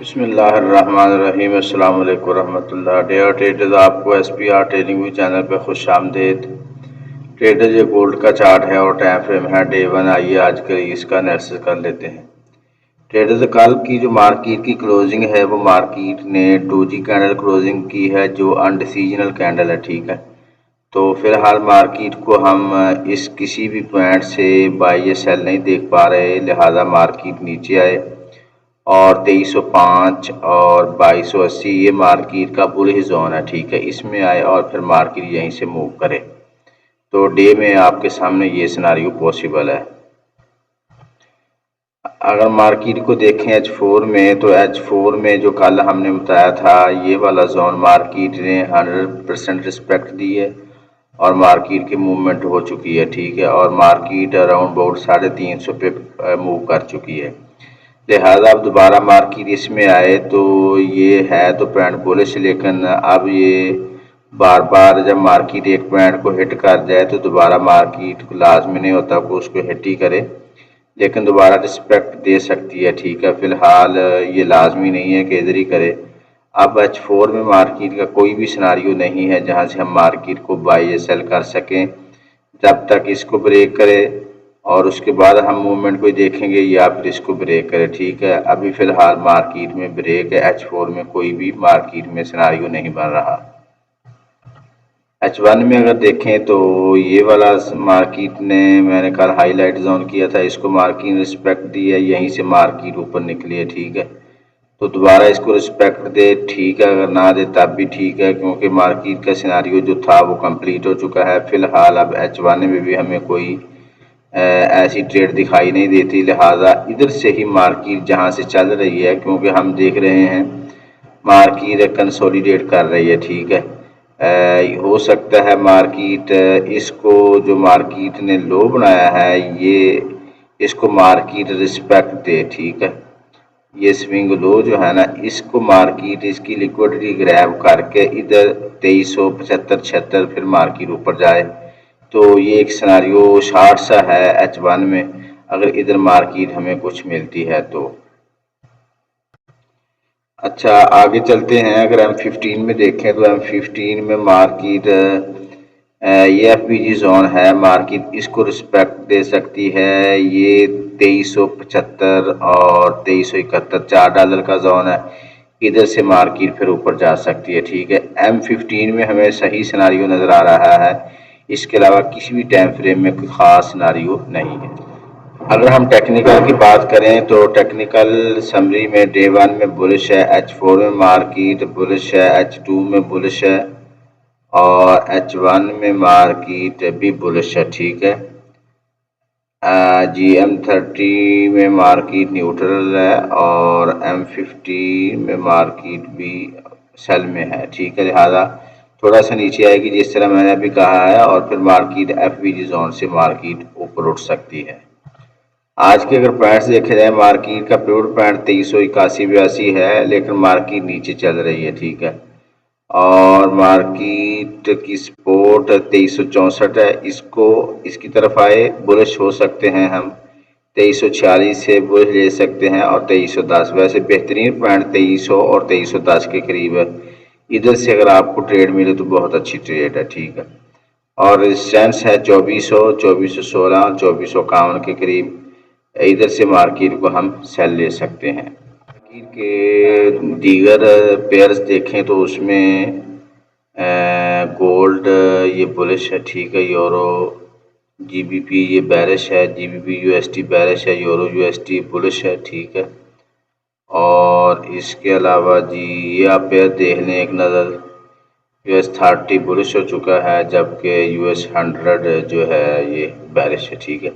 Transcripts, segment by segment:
बिस्मिल्लाहिर्रहमानिर्रहीम। अस्सलाम वालेकुम रहमतुल्लाह। डेयर ट्रेडर्स, आपको SPR ट्रेडिंग व्यू चैनल पर खुश आमदेद। ट्रेडर्स, ये गोल्ड का चार्ट है और टाइम फ्रेम है डे 1। आइए आज के इसका एनालिसिस कर लेते हैं। ट्रेडर्स, कल की जो मार्केट की क्लोजिंग है वो मार्केट ने डोजी कैंडल क्लोजिंग की है जो अनडिसीजनल कैंडल है, ठीक है। तो फिलहाल मार्केट को हम इस किसी भी पॉइंट से बाई या सेल नहीं देख पा रहे, लिहाजा मार्केट नीचे आए और 2305 और 2280 ये मार्केट का बुलिश जोन है, ठीक है। इसमें आए और फिर मार्केट यहीं से मूव करे, तो डे में आपके सामने ये सिनारियो पॉसिबल है। अगर मार्केट को देखें H4 में, तो H4 में जो कल हमने बताया था ये वाला जोन मार्केट ने 100% रिस्पेक्ट दी है और मार्केट की मूवमेंट हो चुकी है, ठीक है। और मार्केट अराउंड अबाउट 350 पे मूव कर चुकी है, लिहाजा अब दोबारा मार्केट इसमें आए तो ये है तो पॉइंट बुलिश। लेकिन अब ये बार बार जब मार्केट एक पॉइंट को हिट कर जाए तो दोबारा मार्केट को लाजमी नहीं होता कि उसको हिट ही करे, लेकिन दोबारा रिस्पेक्ट दे सकती है, ठीक है। फिलहाल ये लाजमी नहीं है कि इधर ही करे। अब H4 में मार्केट का कोई भी सिनारियो नहीं है जहां से हम मार्केट को बाई या सेल कर सकें जब तक इसको ब्रेक करे, और उसके बाद हम मूवमेंट को देखेंगे या फिर इसको ब्रेक करे, ठीक है। अभी फ़िलहाल मार्केट में ब्रेक है, H4 में कोई भी मार्केट में सिनारियो नहीं बन रहा। H1 में अगर देखें तो ये वाला मार्केट ने मैंने कल हाईलाइट जोन किया था, इसको मार्केट ने रिस्पेक्ट दी है, यहीं से मार्केट ऊपर निकली है, ठीक है। तो दोबारा इसको रिस्पेक्ट दे, ठीक है। अगर ना दे तब भी ठीक है, क्योंकि मार्केट का सिनारियो जो था वो कंप्लीट हो चुका है। फ़िलहाल अब H1 में भी हमें कोई ऐसी ट्रेड दिखाई नहीं देती, लिहाजा इधर से ही मार्केट जहां से चल रही है, क्योंकि हम देख रहे हैं मार्केट कंसोलिडेट कर रही है, ठीक है। हो सकता है मार्केट इसको जो मार्केट ने लो बनाया है ये इसको मार्केट रिस्पेक्ट दे, ठीक है। ये स्विंग लो जो है ना, इसको मार्केट इसकी लिक्विडिटी ग्रैब करके इधर 2375-76 फिर मार्केट ऊपर जाए, तो ये एक सिनारियो शार्ट सा है H1 में, अगर इधर मार्केट हमें कुछ मिलती है तो। अच्छा, आगे चलते हैं। अगर M15 में देखें तो M15 में मार्केट ये FBG जोन है, मार्केट इसको रिस्पेक्ट दे सकती है। ये 2375 और 2371 $4 का जोन है, इधर से मार्केट फिर ऊपर जा सकती है, ठीक है। M15 में हमें सही सिनारियो नज़र आ रहा है, इसके अलावा किसी भी टाइम फ्रेम में कोई ख़ास सिनारियो नहीं है। अगर हम टेक्निकल की बात करें तो टेक्निकल समरी में डे 1 में बुलिश है, H4 में मार्केट बुलिश है, H2 में बुलिश है और H1 में मार्केट भी बुलिश है, ठीक है। M30 में मार्केट न्यूट्रल है और M50 में मार्केट भी सेल में है, ठीक है। लिहाजा थोड़ा सा नीचे आएगी जिस तरह मैंने अभी कहा है, और फिर मार्केट FBG जोन से मार्केट ऊपर उठ सकती है। आज के अगर पॉइंट्स देखे जाए, मार्केट का प्योर पॉइंट 2381-82 है, लेकिन मार्केट नीचे चल रही है, ठीक है। और मार्केट की सपोर्ट 2364 है, इसकी तरफ आए बुलिश हो सकते हैं हम। 2346 से बुलिश ले सकते हैं और 2310, वैसे बेहतरीन पॉइंट 2300 और 2310 के करीब है। इधर से अगर आपको ट्रेड मिले तो बहुत अच्छी ट्रेड है, ठीक है। और रेजिस्टेंस है 2400, 2416, 2451 के करीब, इधर से मार्केट को हम सेल ले सकते हैं। मार्केट के दीगर पेयर्स देखें तो उसमें गोल्ड ये बुलिश है, ठीक है। यूरो GBP ये बेरिश है, GBP USD बेरिश है, यूरो USD बुलिश है, ठीक है। और इसके अलावा जी ये आप पेयर देख लें एक नज़र, US30 बुलिश हो चुका है, जबकि US100 जो है ये बेरिश है, ठीक है।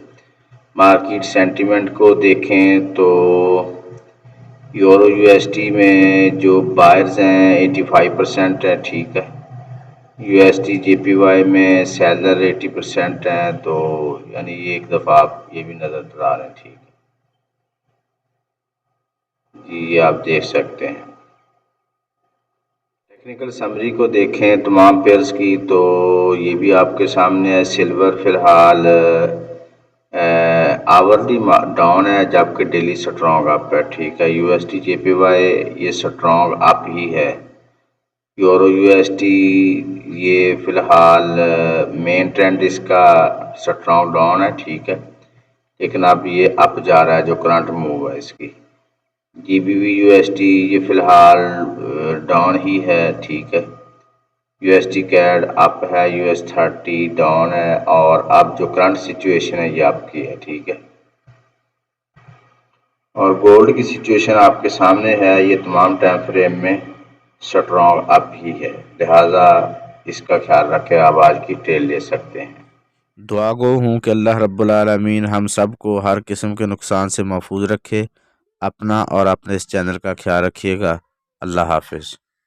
मार्केट सेंटीमेंट को देखें तो यूरो USD में जो बायर्स हैं 85% है, ठीक है। USD JPY में सेलर 80% हैं, तो यानी ये एक दफ़ा आप ये भी नज़र आ रहे हैं, ठीक है जी, ये आप देख सकते हैं। टेक्निकल समरी को देखें तमाम पेयर्स की, तो ये भी आपके सामने है। सिल्वर फ़िलहाल आवरली डाउन है जबकि डेली स्ट्रॉन्ग अप है। ठीक है, यूएसडी जेपीवाई ये स्ट्रॉन्ग अप ही है। यूरो यूएसडी ये फिलहाल मेन ट्रेंड इसका स्ट्रॉन्ग डाउन है। ठीक है, लेकिन अब ये अप जा रहा है जो करंट मूव है इसकी। जीबीवी यूएसडी ये फिलहाल डाउन ही है। ठीक है, यूएसडी कैड अप है, यूएस30 डाउन है और अब जो करंट सिचुएशन है ये आपकी है। ठीक है, और गोल्ड की सिचुएशन आपके सामने है, ये तमाम टाइम फ्रेम में स्ट्रॉन्ग अप ही है, लिहाजा इसका ख्याल रखें, आप आज की ट्रेड ले सकते हैं। दुआ गो हूँ कि अल्लाह रब्बुल आलमीन हम सब को हर किस्म के नुकसान से महफूज रखे। अपना और अपने इस चैनल का ख्याल रखिएगा। अल्लाह हाफिज़।